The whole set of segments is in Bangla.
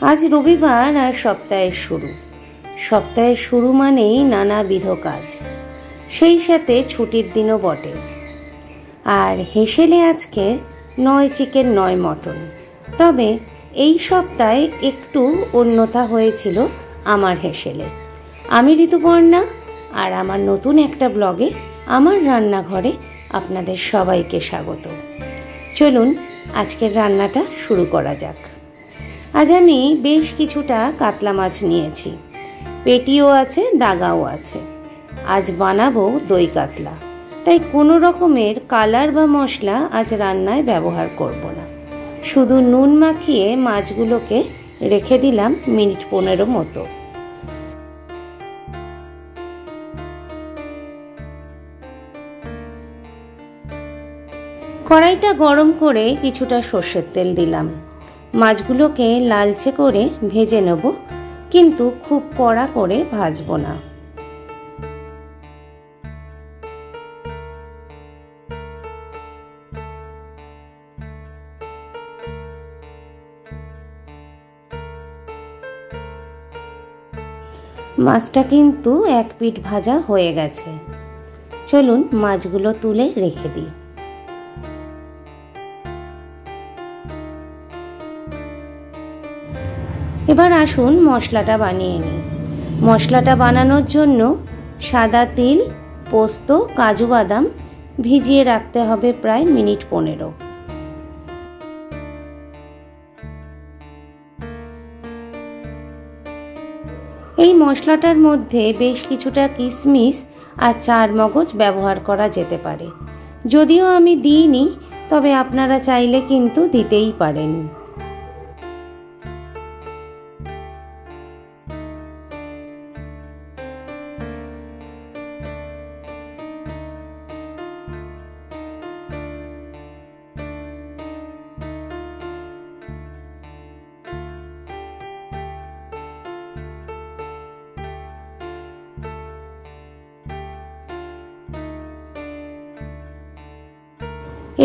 আজ রবিবার আর সপ্তাহের শুরু মানেই নানাবিধ কাজ, সেই সাথে ছুটির দিনও বটে। আর হেসেলে আজকে নয় চিকেন নয় মটন। তবে এই সপ্তাহে একটু অন্যথা হয়েছিল আমার হেসেলে। আমি ঋতুপর্ণা, আর আমার নতুন একটা ব্লগে আমার রান্নাঘরে আপনাদের সবাইকে স্বাগত। চলুন আজকের রান্নাটা শুরু করা যাক। আজ আমি বেশ কিছুটা কাতলা মাছ নিয়েছি, পেটিও আছে, ডাগাও আছে। আজ বানাবো দই কাতলা, তাই কোনো রকমের কালার বা মশলা আজ রান্নায় ব্যবহার করব না। শুধু নুন মাখিয়ে মাছগুলোকে রেখে দিলাম মিনিট 15 মতো। কড়াইটা গরম করে কিছুটা সর্ষের তেল দিলাম। মাছগুলোকে লালচে করে ভেজে নেব, কিন্তু খুব কড়া করে ভাজবো না। মাছটা কিন্তু এক পিঠ ভাজা হয়ে গেছে। চলুন মাছগুলো তুলে রেখে দিই। এবার আসুন মশলাটা বানিয়ে নিই। মশলাটা বানানোর জন্য সাদা তিল, পোস্ত, কাজু বাদাম ভিজিয়ে রাখতে হবে প্রায় মিনিট 15। এই মশলাটার মধ্যে বেশ কিছুটা কিশমিশ আর চার মগজ ব্যবহার করা যেতে পারে। যদিও আমি দিইনি, তবে আপনারা চাইলে কিন্তু দিতেই পারেন।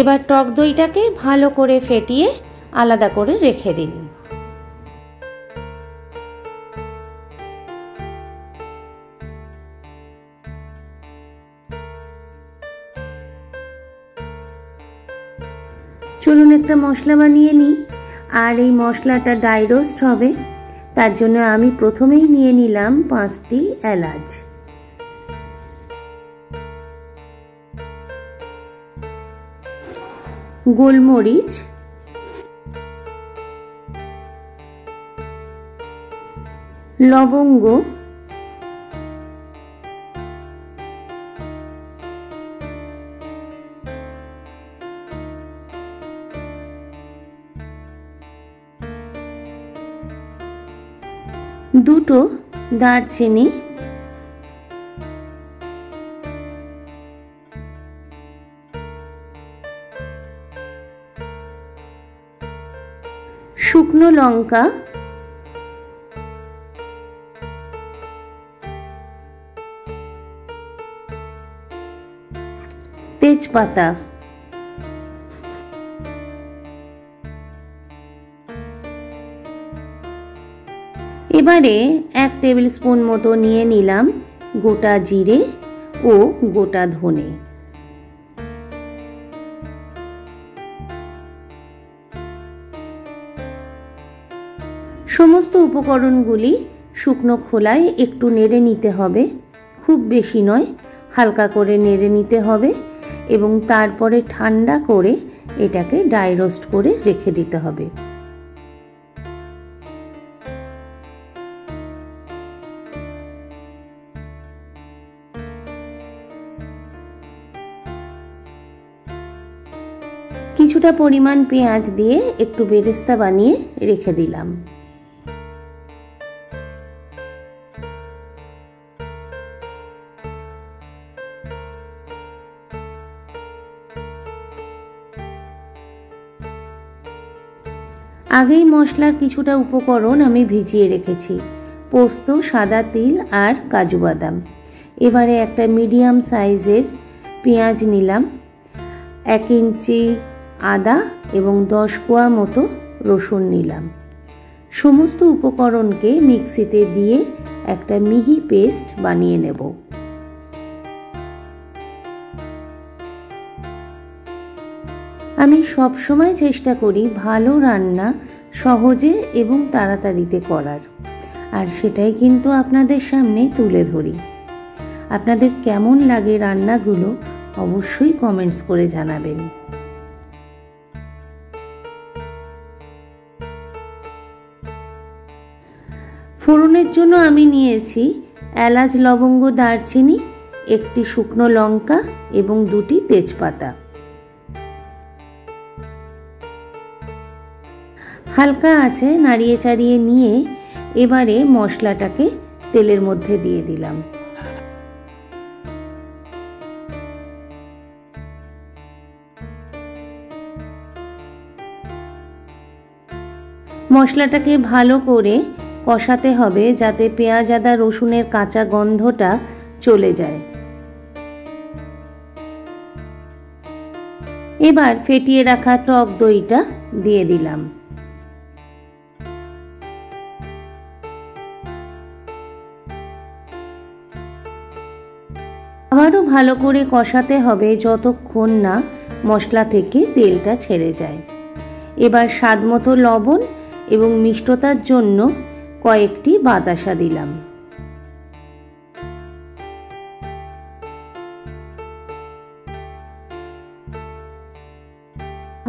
এবার টক দইটাকে ভালো করে ফেটিয়ে আলাদা করে রেখে দিন। চলুন একটা মশলা বানিয়ে নিই। আর এই মশলাটা ড্রাই রোস্ট হবে, তার জন্য আমি প্রথমেই নিয়ে নিলাম 5টি এলাচ। গোলমরিচ, লবঙ্গ, দুটো দারচিনি, শুকনো লঙ্কা, তেজপাতা, এবারে 1 টেবিল স্পুন মতো নিয়ে নিলাম গোটা জিরে ও গোটা ধনে। সমস্ত উপকরণগুলি শুকনো খোলায় একটু নেড়ে নিতে হবে, খুব বেশি নয়, হালকা করে নেড়ে নিতে হবে এবং তারপরে ঠান্ডা করে এটাকে ড্রাই রোস্ট করে রেখে দিতে হবে। কিছুটা পরিমাণ পেঁয়াজ দিয়ে একটু বেরেস্তা বানিয়ে রেখে দিলাম। আগেই মশলার কিছুটা উপকরণ আমি ভিজিয়ে রেখেছি, পোস্ত, সাদা তিল আর কাজু বাদাম। এবারে একটা মিডিয়াম সাইজের পেঁয়াজ নিলাম, 1 ইঞ্চি আদা এবং 10 কোয়া মতো রসুন নিলাম। সমস্ত উপকরণকে মিক্সিতে দিয়ে একটা মিহি পেস্ট বানিয়ে নেব। আমি সব সময় চেষ্টা করি ভালো রান্না সহজে এবং তাড়াতাড়িতে করার, আর সেটাই কিন্তু আপনাদের সামনে তুলে ধরি। আপনাদের কেমন লাগে রান্নাগুলো অবশ্যই কমেন্টস করে জানাবেন। ফোড়নের জন্য আমি নিয়েছি এলাচ, লবঙ্গ, দারচিনি, একটি শুকনো লঙ্কা এবং 2টি তেজপাতা। হালকা আঁচে নাড়িয়ে চাড়িয়ে নিয়ে এবারে মশলাটাকে তেলের মধ্যে দিয়ে দিলাম। মশলাটাকে ভালো করে কষাতে হবে যাতে পেঁয়াজ, আদা, রসুনের কাঁচা গন্ধটা চলে যায়। এবার ফেটিয়ে রাখা টক দইটা দিয়ে দিলাম। আবারও ভালো করে কষাতে হবে যতক্ষণ না মশলা থেকে তেলটা ছেড়ে যায়। এবার স্বাদমতো লবণ এবং মিষ্টতার জন্য কয়েকটি বাতাসা দিলাম।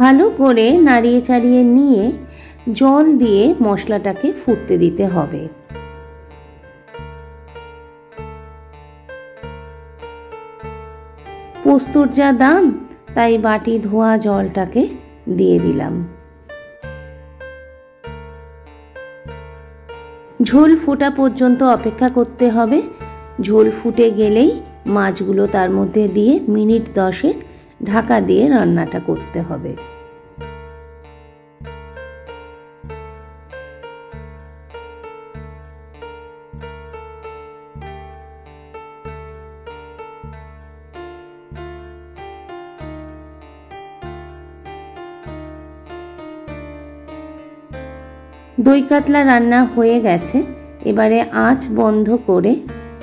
ভালো করে নাড়িয়ে চাড়িয়ে নিয়ে জল দিয়ে মশলাটাকে ফুটতে দিতে হবে। পোস্তর যা দাম তাই বাটি ধোয়া জলটাকে দিয়ে দিলাম। ঝোল ফোটা পর্যন্ত অপেক্ষা করতে হবে। ঝোল ফুটে গেলেই মাছগুলো তার মধ্যে দিয়ে মিনিট 10 ঢাকা দিয়ে রান্নাটা করতে হবে। দই কাতলা রান্না হয়ে গেছে। এবারে আঁচ বন্ধ করে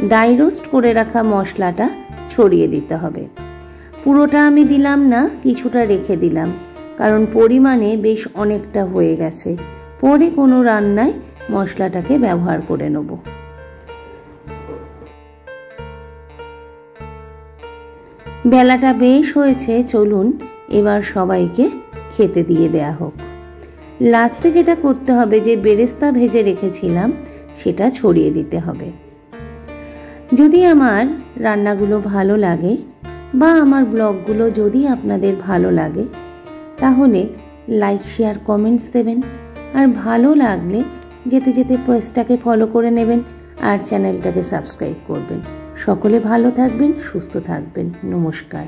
ড্রাই রোস্ট করে রাখা মশলাটা ছড়িয়ে দিতে হবে। পুরোটা আমি দিলাম না, কিছুটা রেখে দিলাম, কারণ পরিমাণে বেশ অনেকটা হয়ে গেছে। পরে কোনো রান্নায় মশলাটাকে ব্যবহার করে নেব। বেলাটা বেশ হয়েছে, চলুন এবার সবাইকে খেতে দিয়ে দেয়া হোক। লাস্টে যেটা করতে হবে, যে বেরেস্তা ভেজে রেখেছিলাম সেটা ছড়িয়ে দিতে হবে। যদি আমার রান্নাগুলো ভালো লাগে বা আমার ব্লগগুলো যদি আপনাদের ভালো লাগে তাহলে লাইক, শেয়ার, কমেন্টস দেবেন। আর ভালো লাগলে যেতে যেতে পেজটাকে ফলো করে নেবেন আর চ্যানেলটাকে সাবস্ক্রাইব করবেন। সকলে ভালো থাকবেন, সুস্থ থাকবেন। নমস্কার।